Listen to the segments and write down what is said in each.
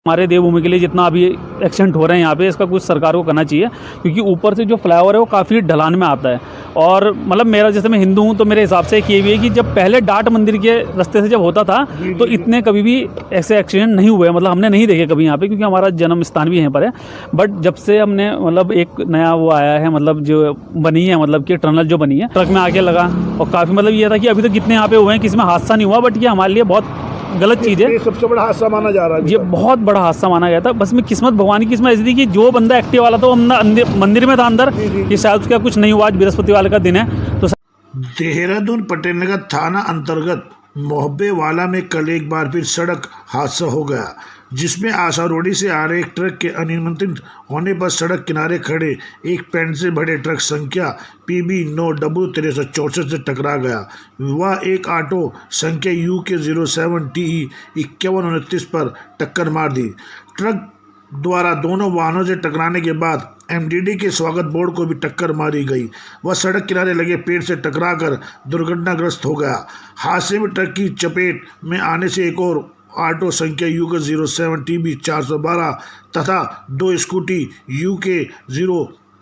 हमारे देवभूमि के लिए जितना अभी एक्सीडेंट हो रहे हैं यहाँ पे, इसका कुछ सरकार को करना चाहिए, क्योंकि ऊपर से जो फ्लाईओवर है वो काफ़ी ढलान में आता है। और मतलब मेरा, जैसे मैं हिंदू हूँ तो मेरे हिसाब से एक ये भी है कि जब पहले डाट मंदिर के रास्ते से जब होता था तो इतने कभी भी ऐसे एक्सीडेंट नहीं हुए, मतलब हमने नहीं देखे कभी यहाँ पे, क्योंकि हमारा जन्म स्थान भी यहीं पर है। बट जब से हमने मतलब एक नया वो आया है, मतलब जो बनी है, मतलब कि टनल जो बनी है, ट्रक में आके लगा और काफ़ी मतलब ये था कि अभी तक कितने यहाँ पे हुए हैं, किसी में हादसा नहीं हुआ, बट ये हमारे लिए बहुत गलत चीज़ है। ये सबसे बड़ा हादसा माना जा रहा है, ये बहुत बड़ा हादसा माना गया था। बस में किस्मत, भगवान की किस्मत ऐसी थी कि जो बंदा एक्टिव वाला था वो मंदिर में था अंदर, कि शायद उसका कुछ नहीं हुआ। आज बृहस्पतिवार का दिन है। तो देहरादून पटेलनगर थाना अंतर्गत मोहब्बे वाला में कल एक बार फिर सड़क हादसा हो गया, जिसमें आशारोड़ी से आ रहे एक ट्रक के अनियंत्रित होने पर सड़क किनारे खड़े एक पेंट से भरे ट्रक संख्या PB 9W364 से टकरा गया। वह एक ऑटो संख्या UK 07 TE 5129 पर टक्कर मार दी। ट्रक द्वारा दोनों वाहनों से टकराने के बाद MDD के स्वागत बोर्ड को भी टक्कर मारी गई। वह सड़क किनारे लगे पेड़ से टकराकर दुर्घटनाग्रस्त हो गया। हादसे में ट्रक की चपेट में आने से एक और ऑटो संख्या UK 07 TB 412 तथा दो स्कूटी UK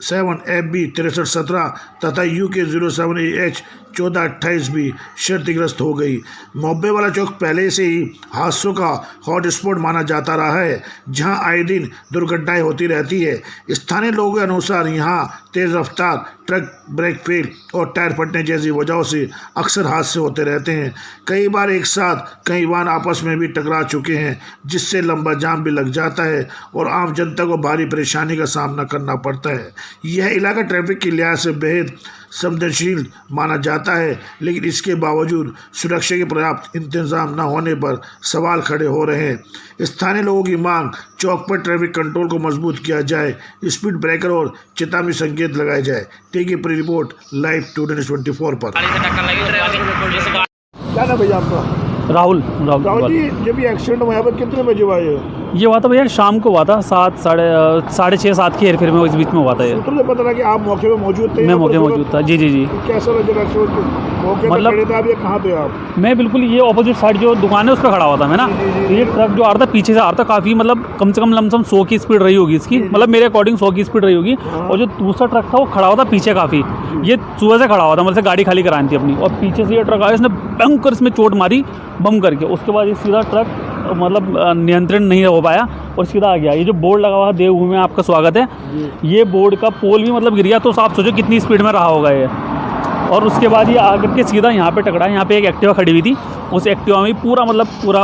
07 FB 6317 तथा UK 07 AH 1428 भी क्षतिग्रस्त हो गई। मोहब्बे वाला चौक पहले से ही हादसों का हॉटस्पॉट माना जाता रहा है, जहां आए दिन दुर्घटनाएं होती रहती है। स्थानीय लोगों के अनुसार यहां तेज रफ्तार ट्रक, ब्रेक फेल और टायर फटने जैसी वजहों से अक्सर हादसे होते रहते हैं। कई बार एक साथ कई वाहन आपस में भी टकरा चुके हैं, जिससे लंबा जाम भी लग जाता है और आम जनता को भारी परेशानी का सामना करना पड़ता है। यह इलाका ट्रैफिक के लिहाज से बेहद संवेदनशील माना जाता है, लेकिन इसके बावजूद सुरक्षा के पर्याप्त इंतजाम न होने पर सवाल खड़े हो रहे हैं। स्थानीय लोगों की मांग, चौक पर ट्रैफिक कंट्रोल को मजबूत किया जाए, स्पीड ब्रेकर और चेतावनी संकेत लगाए जाए। टीके पर रिपोर्ट लाइव टुडे 24 पर। क्या नाम भैया आपका? राहुल जी, जब ये एक्सीडेंट हुआ पर कितने बजे हुआ ये हुआ था भैया, शाम को हुआ था 7 साढ़े 6 7 की हेरफेर में इस बीच में हुआ था ये। सूत्रों से पता लगा कि आप मौके पे मौजूद थे? मैं मौके मौजूद था जी। कैसा लगा मौके मतलब पे खड़े थे आप? ये कहाँ थे आप? मैं बिल्कुल ये ऑपोजिट साइड जो दुकान है उस पर खड़ा हुआ था मैं ना। ये ट्रक जो आ रहा था पीछे से आ रहा था, काफ़ी मतलब कम से कम लमसम 100 की स्पीड रही होगी इसकी, मतलब मेरे अकॉर्डिंग 100 की स्पीड रही होगी। और जो दूसरा ट्रक था वो खड़ा हुआ था पीछे काफ़ी, ये सुबह से खड़ा हुआ था, मतलब से गाड़ी खाली करानी थी अपनी, और पीछे से ये ट्रक आया, इसने भयंकर इसमें चोट मारी बम करके। उसके बाद ये सीधा ट्रक मतलब नियंत्रण नहीं हो पाया और सीधा आ गया। ये जो बोर्ड लगा हुआ है देवभूमि में आपका स्वागत है, ये बोर्ड का पोल भी मतलब गिर गया। तो आप सोचो कितनी स्पीड में रहा होगा ये। और उसके बाद ये आकर के सीधा यहाँ पे टकरा। यहाँ पे एक एक्टिवा खड़ी हुई थी, उस एक्टिवा में पूरा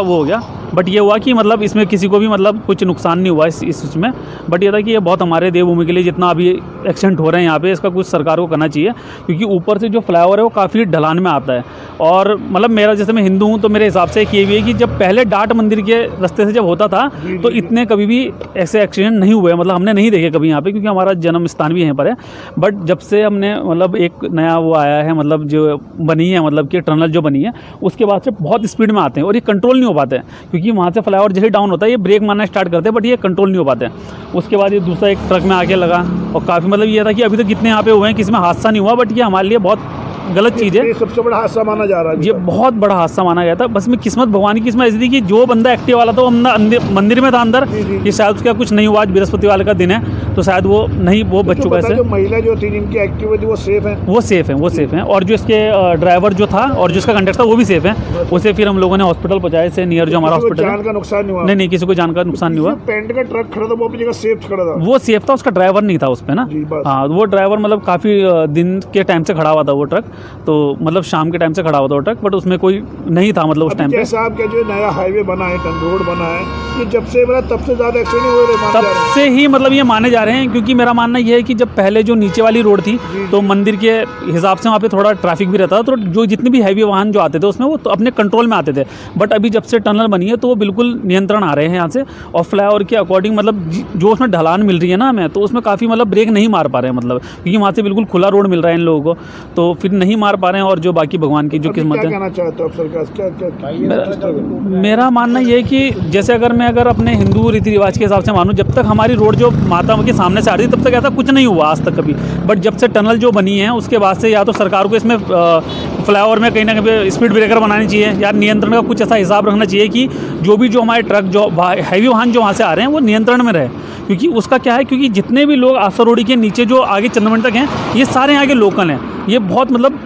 वो हो गया। बट ये हुआ कि मतलब इसमें किसी को भी मतलब कुछ नुकसान नहीं हुआ इस उसमें। बट ये था कि ये बहुत हमारे देवभूमि के लिए जितना अभी एक्सीडेंट हो रहे हैं यहाँ पे, इसका कुछ सरकार को करना चाहिए, क्योंकि ऊपर से जो फ्लाईओवर है वो काफ़ी ढलान में आता है। और मतलब मेरा, जैसे मैं हिंदू हूँ तो मेरे हिसाब से एक ये भी है कि जब पहले डाट मंदिर के रास्ते से जब होता था तो इतने कभी भी ऐसे एक्सीडेंट नहीं हुए, मतलब हमने नहीं देखे कभी यहाँ पे, क्योंकि हमारा जन्म स्थान भी यहीं पर है। बट जब से हमने मतलब एक नया वो आया है, मतलब जो बनी है, मतलब कि टनल जो बनी है, उसके बाद से बहुत स्पीड में आते हैं और ये कंट्रोल नहीं हो पाते हैं, क्योंकि वहाँ से फ्लाईओवर जैसे डाउन होता है ये ब्रेक मारना स्टार्ट करते हैं, बट ये कंट्रोल नहीं हो पाते हैं। उसके बाद ये दूसरा एक ट्रक में आके लगा और काफ़ी मतलब ये था कि अभी तक कितने यहाँ पे हुए हैं, किसी में हादसा नहीं हुआ, बट ये हमारे लिए बहुत गलत चीज़ है। ये सबसे बड़ा हादसा माना जा रहा है, ये बहुत बड़ा हादसा माना गया था। बस में किस्मत, भगवान की किस्मत ऐसी थी कि जो बंदा एक्टिव वाला था वो मंदिर में था अंदर, कि शायद उसका कुछ नहीं हुआ। आज बृहस्पतिवार का दिन है तो शायद वो नहीं, वो बच्चों का ऐसे। महिला जो थी जिनकी एक्टिव थी वो सेफ है? वो सेफ हैं। और जो इसके ड्राइवर जो था और जिसका कंडक्टर था वो भी सेफ है। उसे फिर हम लोगों ने हॉस्पिटल पहुंचाया, से नियर जो हमारा हॉस्पिटल है। जान का नुकसान नहीं हुआ? नहीं, किसी को जान का नुकसान नहीं हुआ। पेंट का ट्रक खड़ा था वो अपनी जगह सेफ खड़ा था? वो सेफ था, उसका ड्राइवर नहीं था उस पर ना। हाँ, वो ड्राइवर मतलब काफ़ी दिन के टाइम से खड़ा हुआ था वो ट्रक, तो मतलब शाम के टाइम से खड़ा हुआ था वो ट्रक, बट उसमें कोई नहीं था मतलब उस टाइम पे। जैसा आपका जो नया हाईवे बना है, रोड बना है, ये जब से बना तब से ज़्यादा एक्सीडेंट हो रहे हैं? तब से ही मतलब ये माने जा रहे हैं, क्योंकि मेरा मानना ये है कि जब पहले जो नीचे वाली रोड थी तो मंदिर के हिसाब से वहाँ पे थोड़ा ट्रैफिक भी रहता था, तो जो जितने भी हैवी वाहन जो आते थे उसमें वो तो अपने कंट्रोल में आते थे। बट अभी जब से टनल बनी है तो वो बिल्कुल नियंत्रण आ रहे हैं यहाँ से, और फ्लाईओवर के अकॉर्डिंग मतलब जो उसमें ढलान मिल रही है ना हमें, तो उसमें काफ़ी मतलब ब्रेक नहीं मार पा रहे हैं, मतलब क्योंकि वहाँ से बिल्कुल खुला रोड मिल रहा है इन लोगों को, तो फिर नहीं मार पा रहे हैं। और जो बाकी भगवान की जो किस्मत है, कहना चाहते हो आप सरकार क्या? मेरा मानना ये है कि जैसे अगर मैं अपने हिंदू रीति रिवाज के हिसाब से मानूँ, जब तक हमारी रोड जो माता की के सामने से आ रही थी, तब तक ऐसा कुछ नहीं हुआ आज तक कभी। बट जब से टनल जो बनी है उसके बाद से या तो सरकार को इसमें फ्लाईओवर में कहीं ना कहीं स्पीड ब्रेकर बनानी चाहिए, या नियंत्रण का कुछ ऐसा हिसाब रखना चाहिए कि जो हमारे ट्रक जो हैवी वाहन जो वहाँ से आ रहे हैं वो नियंत्रण में रहे। क्योंकि उसका क्या है, क्योंकि जितने भी लोग आशा रोडी के नीचे जो आगे चंद्रमंडी तक हैं, ये सारे यहाँ के लोकल हैं। ये बहुत मतलब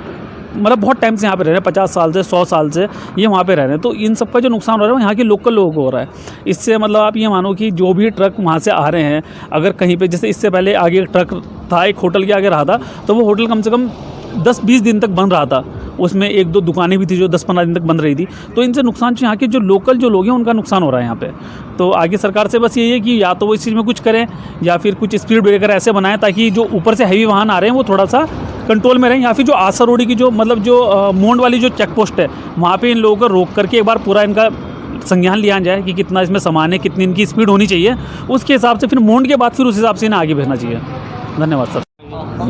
बहुत टाइम से यहाँ पे रह रहे हैं, 50 साल से 100 साल से ये वहाँ पे रह रहे हैं। तो इन सब का जो नुकसान हो रहा है वो यहाँ के लोकल लोगों को हो रहा है। इससे मतलब आप ये मानो कि जो भी ट्रक वहाँ से आ रहे हैं, अगर कहीं पे जैसे इससे पहले आगे एक ट्रक था, एक होटल के आगे रहा था, तो वो होटल कम से कम 10-20 दिन तक बंद रहा था। उसमें 1-2 दुकानें भी थी जो 10-15 दिन तक बंद रही थी। तो इनसे नुकसान जो यहाँ के जो लोकल जो लोग हैं उनका नुकसान हो रहा है यहाँ पे। तो आगे सरकार से बस यही है कि या तो वो इस चीज़ में कुछ करें, या फिर कुछ स्पीड ब्रेकर ऐसे बनाएं ताकि जो ऊपर से हैवी वाहन आ रहे हैं वो थोड़ा सा कंट्रोल में रहें, या फिर जो आशा रोडी की जो मतलब जो मोंड वाली जो चेक पोस्ट है वहाँ पे इन लोगों को रोक करके एक बार पूरा इनका संज्ञान लिया जाए कि कितना इसमें सामान है, कितनी इनकी स्पीड होनी चाहिए। उसके हिसाब से फिर मोंड के बाद फिर उस हिसाब से इन्हें आगे भेजना चाहिए। धन्यवाद सर।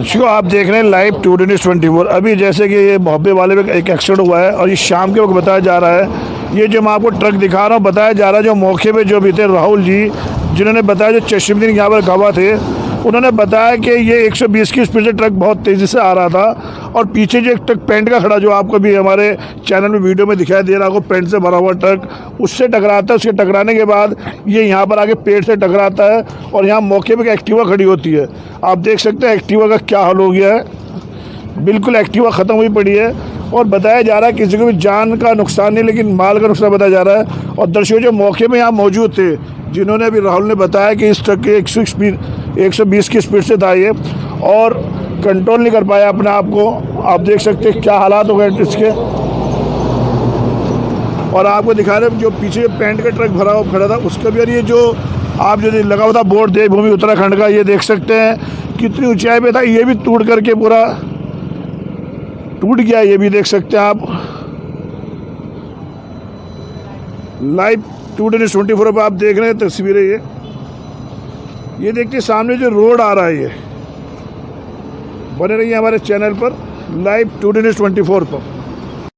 इसको आप देख रहे हैं लाइव 2 न्यूज़ 24। अभी जैसे कि ये मोहब्बे वाले में एक एक्सीडेंट हुआ है और ये शाम के वक्त बताया जा रहा है। ये जो मैं आपको ट्रक दिखा रहा हूँ, बताया जा रहा है जो मौके पे जो भी थे राहुल जी, जिन्होंने बताया जो चश्मदीन यहाँ पर गवाह थे, उन्होंने बताया कि ये 120 की स्पीड से ट्रक बहुत तेज़ी से आ रहा था और पीछे जो एक ट्रक पेंट का खड़ा, जो आपको भी हमारे चैनल में वीडियो में दिखाई दे रहा होगा, पेंट से भरा हुआ ट्रक, उससे टकराता है। उसके टकराने के बाद ये यहाँ पर आके पेड़ से टकराता है और यहाँ मौके पर एक्टिवा खड़ी होती है। आप देख सकते हैं एक्टिवा का क्या हाल हो गया है, बिल्कुल एक्टिवा ख़त्म हुई पड़ी है। और बताया जा रहा है किसी को भी जान का नुकसान नहीं, लेकिन माल का नुकसान बताया जा रहा है। और दर्शकों जो मौके में यहाँ मौजूद थे, जिन्होंने अभी राहुल ने बताया कि इस ट्रक के 120 की स्पीड से था ये, और कंट्रोल नहीं कर पाया अपने आप को। आप देख सकते हैं क्या हालात हो गए इसके। और आपको दिखा रहे जो पीछे पेंट का ट्रक भरा हुआ खड़ा था उसका भी, और ये जो आप जो लगा हुआ था बोर्ड देवभूमि उत्तराखंड का, ये देख सकते हैं कितनी ऊंचाई पे था, ये भी टूट करके पूरा टूट गया। ये भी देख सकते हैं आप लाइव 2 न्यूज़ 24 पर आप देख रहे हैं तस्वीरें। ये देखिए सामने जो रोड आ रहा है, ये बने रहिए हमारे चैनल पर लाइव 2 न्यूज़ 24 पर।